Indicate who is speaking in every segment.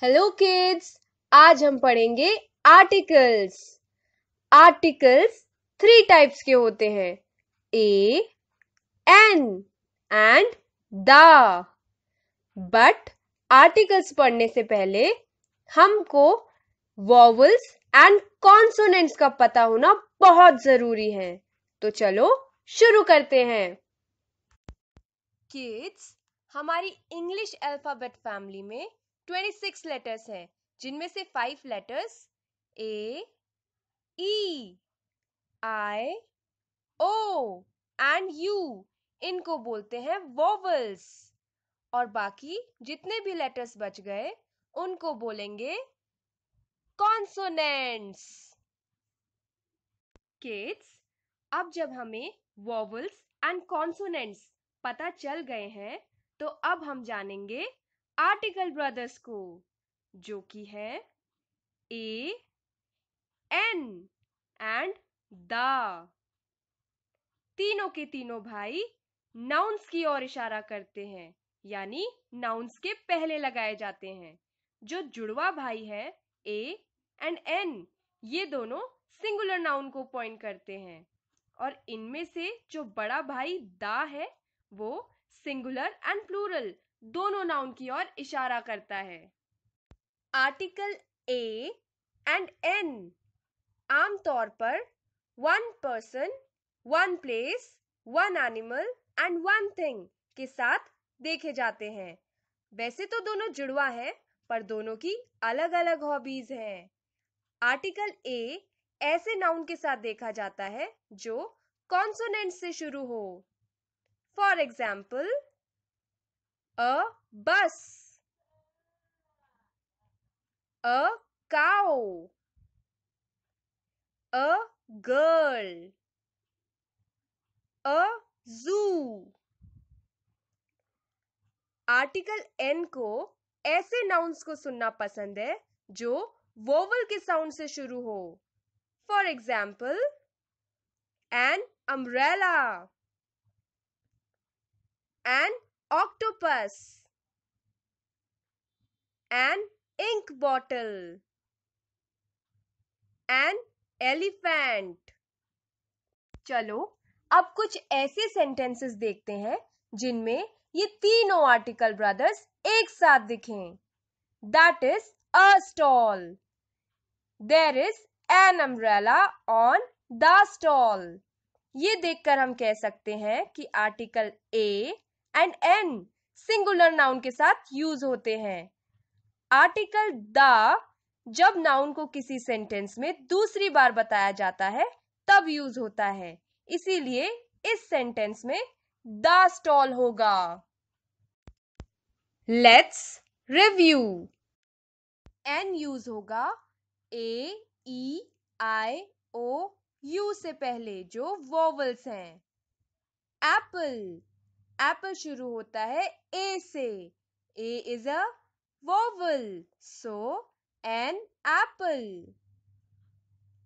Speaker 1: Hello kids. आज हम पढ़ेंगे आर्टिकल्स। आर्टिकल्स थ्री टाइप्स के होते हैं, A, an and the. But articles पढ़ने से पहले हमको वॉवल्स एंड कॉन्सोनेंट्स का पता होना बहुत जरूरी है। तो चलो शुरू करते हैं। किड्स, हमारी इंग्लिश अल्फाबेट फैमिली में 26 लेटर्स हैं, जिनमें से 5 letters A, E, I, O and U, इनको बोलते हैं वोवल्स। और बाकी जितने भी लेटर्स बच गए उनको बोलेंगे कॉन्सोनेंट्स। किड्स, अब जब हमें वोवल्स एंड कॉन्सोनेंट्स पता चल गए हैं, तो अब हम जानेंगे आर्टिकल ब्रदर्स को, जो कि है ए, एन एंड द। तीनों के तीनों भाई नाउन्स की ओर इशारा करते हैं, यानी नाउन्स के पहले लगाए जाते हैं। जो जुड़वा भाई है ए एंड एन, ये दोनों सिंगुलर नाउन को पॉइंट करते हैं। और इनमें से जो बड़ा भाई दा है, वो सिंगुलर एंड प्लूरल दोनों नाउन की ओर इशारा करता है। आर्टिकल ए एंड एन आमतौर पर one person, one place, one animal and one thing के साथ देखे जाते हैं। वैसे तो दोनों जुड़वा हैं, पर दोनों की अलग अलग हॉबीज हैं। आर्टिकल ए ऐसे नाउन के साथ देखा जाता है जो कॉन्सोनेंट से शुरू हो। फॉर एग्जाम्पल, अ बस, अ काउ, अ गर्ल, अ जू। आर्टिकल एन को ऐसे नाउन्स को सुनना पसंद है जो वोवल के साउंड से शुरू हो। For example, an umbrella, an octopus, an ink bottle, an elephant. चलो अब कुछ ऐसे सेंटेंसेस देखते हैं जिनमें ये तीनों आर्टिकल ब्रदर्स एक साथ दिखें। That is a stall, there is an umbrella on the stall. ये देखकर हम कह सकते हैं कि article A and an singular noun के साथ यूज होते हैं। आर्टिकल द जब नाउन को किसी सेंटेंस में दूसरी बार बताया जाता है तब यूज होता है, इसीलिए इस सेंटेंस में द स्टॉल होगा। Let's review. एन यूज होगा ए, ई, आई, ओ, यू से पहले जो वोवल्स हैं। एप्पल, एप्पल शुरू होता है ए से। A is a vowel, so an apple.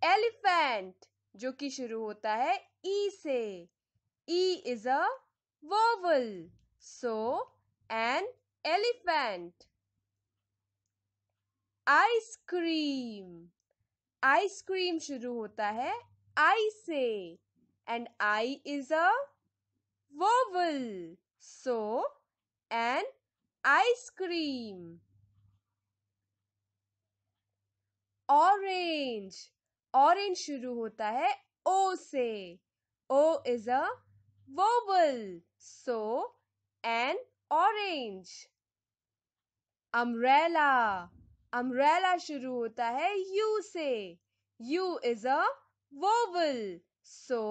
Speaker 1: Elephant, जो कि शुरू होता है ई से। E is a vowel, so an elephant. Ice cream, ice cream शुरू होता है आई से, and I is a vowel, so an ice cream. Orange, orange शुरू होता है ओ से। O is a vowel, so an orange. Umbrella, umbrella शुरू होता है यू से। U is a vowel, so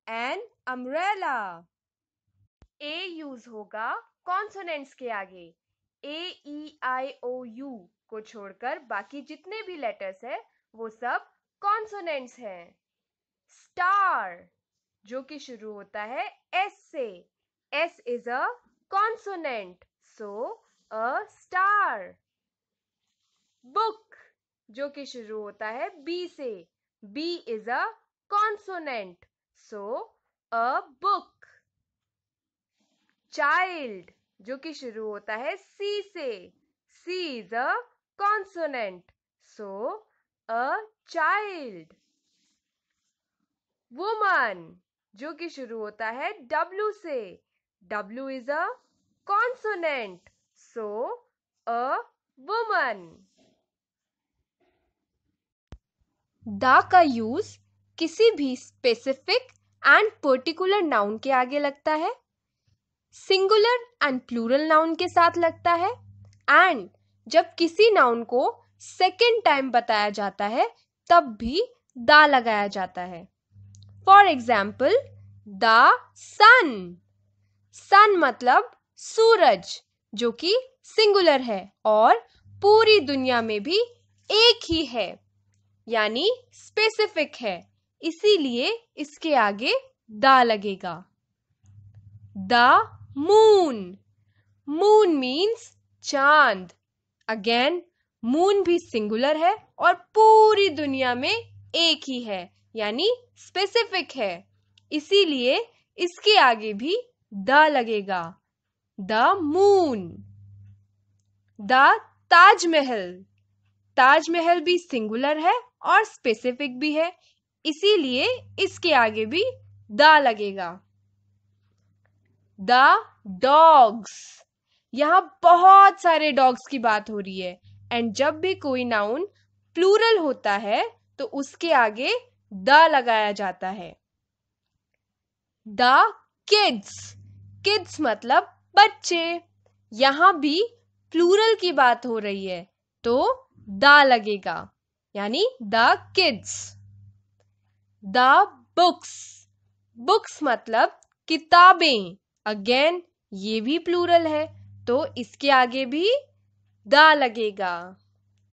Speaker 1: an umbrella. A use होगा कॉन्सोनेंट्स के आगे। ए, ई, आई, ओ, यू को छोड़कर बाकी जितने भी लेटर्स है वो सब कॉन्सोनेंट्स हैं। स्टार, जो कि शुरू होता है एस से। S is a consonant, so a star. Book, जो कि शुरू होता है बी से। B is a consonant, so a book. Child, जो कि शुरू होता है सी से। C is a consonant. So, a child. Woman, जो कि शुरू होता है W से. W is a consonant. So, a woman. The का यूज किसी भी स्पेसिफिक एंड पर्टिकुलर नाउन के आगे लगता है, सिंगुलर एंड प्लूरल नाउन के साथ लगता है, एंड जब किसी नाउन को सेकेंड टाइम बताया जाता है तब भी द लगाया जाता है. फॉर एग्जाम्पल, द सन. सन मतलब सूरज, जो कि सिंगुलर है और पूरी दुनिया में भी एक ही है, यानी स्पेसिफिक है, इसीलिए इसके आगे द लगेगा. The moon. मून मीन्स चांद. अगेन, मून भी सिंगुलर है और पूरी दुनिया में एक ही है, यानी स्पेसिफिक है, इसीलिए इसके आगे भी द लगेगा. The moon. The Taj Mahal. Taj Mahal भी सिंगुलर है और स्पेसिफिक भी है, इसीलिए इसके आगे भी द लगेगा. The dogs. यहाँ बहुत सारे डॉग्स की बात हो रही है, एंड जब भी कोई नाउन प्लूरल होता है तो उसके आगे द लगाया जाता है. The kids. किड्स मतलब बच्चे. यहाँ भी प्लूरल की बात हो रही है तो द लगेगा, यानी the kids. The books. Books मतलब किताबें. अगेन, ये भी प्लूरल है तो इसके आगे भी द लगेगा.